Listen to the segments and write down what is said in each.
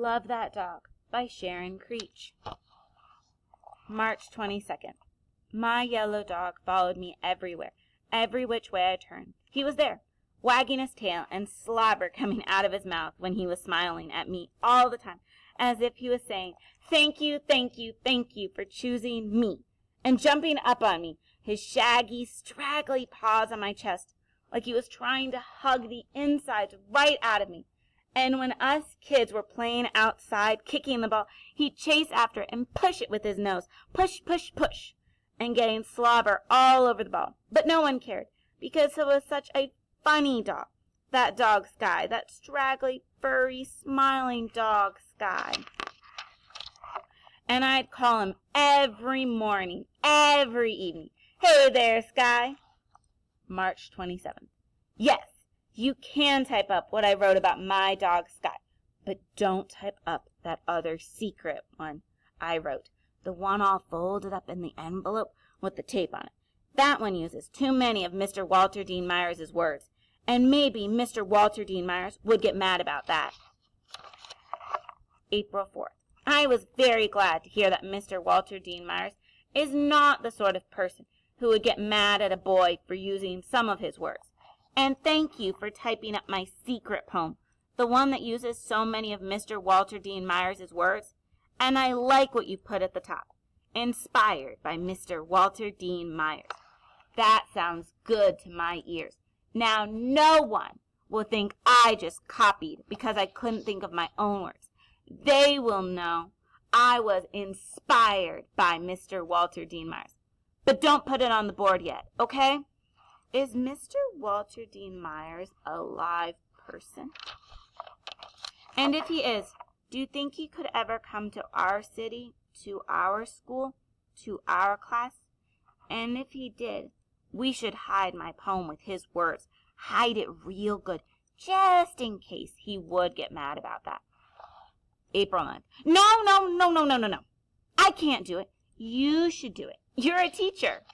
Love That Dog by Sharon Creech. March 22nd. My yellow dog followed me everywhere, every which way I turned. He was there, wagging his tail and slobber coming out of his mouth when he was smiling at me all the time, as if he was saying, "Thank you, thank you, thank you for choosing me," and jumping up on me, his shaggy, straggly paws on my chest, like he was trying to hug the insides right out of me. And when us kids were playing outside, kicking the ball, he'd chase after it and push it with his nose. Push, push, push. And getting slobber all over the ball. But no one cared, because it was such a funny dog. That dog Sky, that straggly, furry, smiling dog Sky. And I'd call him every morning, every evening. "Hey there, Sky." March 27th. Yes. You can type up what I wrote about my dog Sky, but don't type up that other secret one I wrote, the one all folded up in the envelope with the tape on it. That one uses too many of Mr. Walter Dean Myers' words, and maybe Mr. Walter Dean Myers would get mad about that. April 4th. I was very glad to hear that Mr. Walter Dean Myers is not the sort of person who would get mad at a boy for using some of his words. And thank you for typing up my secret poem, the one that uses so many of Mr. Walter Dean Myers' words. And I like what you put at the top, inspired by Mr. Walter Dean Myers. That sounds good to my ears. Now no one will think I just copied because I couldn't think of my own words. They will know I was inspired by Mr. Walter Dean Myers. But don't put it on the board yet, okay? Is Mr. Walter Dean Myers a live person? And if he is, do you think he could ever come to our city, to our school, to our class? And if he did, we should hide my poem with his words. Hide it real good, just in case he would get mad about that. April 9th. No. I can't do it. You should do it. You're a teacher.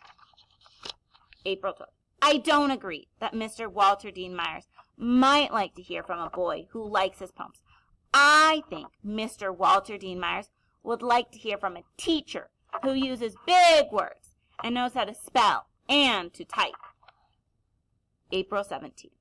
April 12th. I don't agree that Mr. Walter Dean Myers might like to hear from a boy who likes his poems. I think Mr. Walter Dean Myers would like to hear from a teacher who uses big words and knows how to spell and to type. April 17th.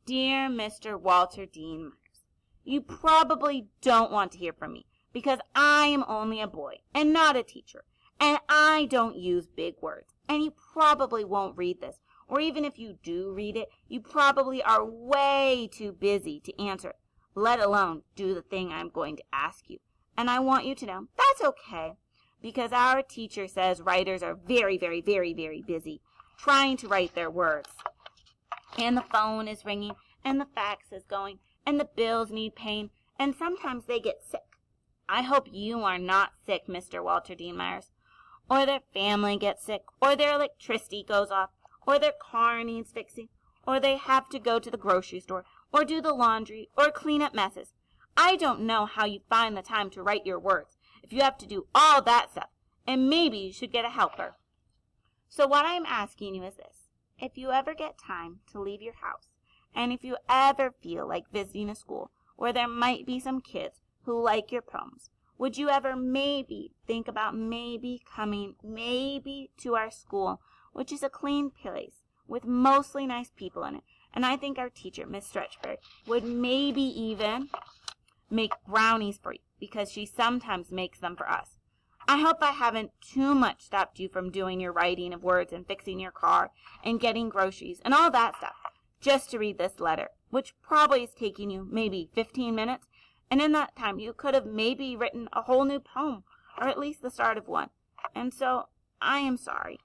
Dear Mr. Walter Dean Myers, you probably don't want to hear from me because I am only a boy and not a teacher, and I don't use big words, and you probably won't read this. Or even if you do read it, you probably are way too busy to answer it, let alone do the thing I'm going to ask you. And I want you to know that's okay, because our teacher says writers are very, very, very, very busy trying to write their words. And the phone is ringing, and the fax is going, and the bills need paying, and sometimes they get sick. I hope you are not sick, Mr. Walter Dean Myers, or their family gets sick, or their electricity goes off, or their car needs fixing, or they have to go to the grocery store, or do the laundry, or clean up messes. I don't know how you find the time to write your words if you have to do all that stuff, and maybe you should get a helper. So what I'm asking you is this. If you ever get time to leave your house, and if you ever feel like visiting a school where there might be some kids who like your poems, would you ever maybe think about coming to our school, which is a clean place with mostly nice people in it. And I think our teacher, Miss Stretchberg, would maybe even make brownies for you because she sometimes makes them for us. I hope I haven't too much stopped you from doing your writing of words and fixing your car and getting groceries and all that stuff just to read this letter, which probably is taking you maybe 15 minutes. And in that time, you could have maybe written a whole new poem, or at least the start of one. And so I am sorry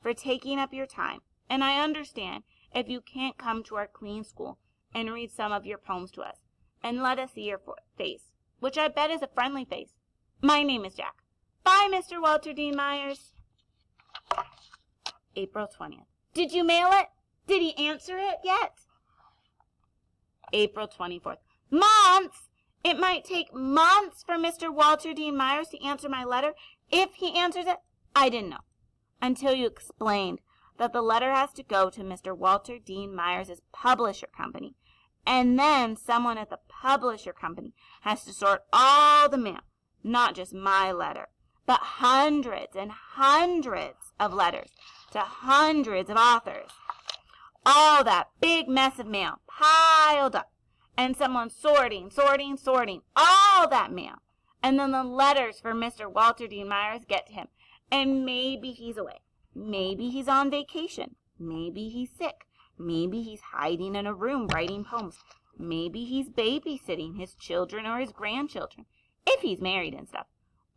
for taking up your time, and I understand if you can't come to our clean school and read some of your poems to us, and let us see your face, which I bet is a friendly face. My name is Jack. Bye, Mr. Walter Dean Myers. April 20th. Did you mail it? Did he answer it yet? April 24th. Months! It might take months for Mr. Walter Dean Myers to answer my letter. If he answers it, I didn't know. Until you explained that the letter has to go to Mr. Walter Dean Myers' publisher company, And then someone at the publisher company has to sort all the mail, not just my letter, but hundreds and hundreds of letters to hundreds of authors. All that big mess of mail piled up, and someone sorting all that mail. And then the letters for Mr. Walter Dean Myers get to him, and maybe he's away. Maybe he's on vacation. Maybe he's sick. Maybe he's hiding in a room writing poems. Maybe he's babysitting his children or his grandchildren, if he's married and stuff.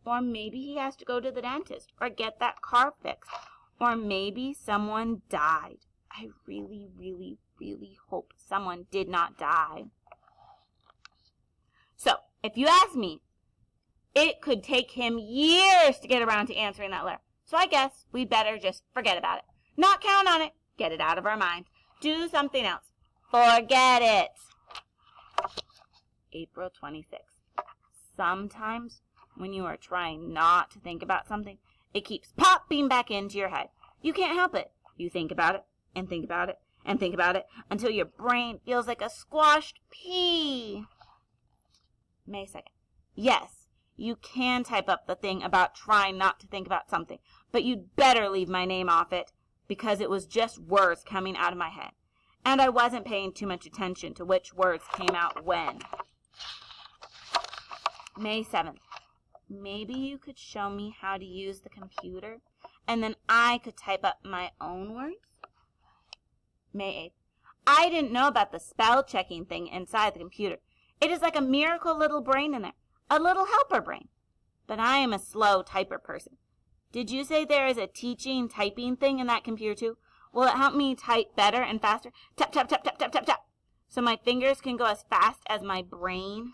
Or maybe he has to go to the dentist or get that car fixed. Or maybe someone died. I really, really, really hope someone did not die. So, if you ask me, it could take him years to get around to answering that letter. So I guess we'd better just forget about it. Not count on it. Get it out of our minds. Do something else. Forget it. April 26th. Sometimes when you are trying not to think about something, it keeps popping back into your head. You can't help it. You think about it, and think about it, and think about it, until your brain feels like a squashed pea. May 2nd. Yes, you can type up the thing about trying not to think about something, but you'd better leave my name off it, because it was just words coming out of my head, and I wasn't paying too much attention to which words came out when. May 7th. Maybe you could show me how to use the computer, and then I could type up my own words? May 8th. I didn't know about the spell-checking thing inside the computer. It is like a miracle little brain in there, a little helper brain. But I am a slow typer person. Did you say there is a teaching typing thing in that computer too? Will it help me type better and faster? Tap, tap, tap, tap, tap, tap, tap. So my fingers can go as fast as my brain?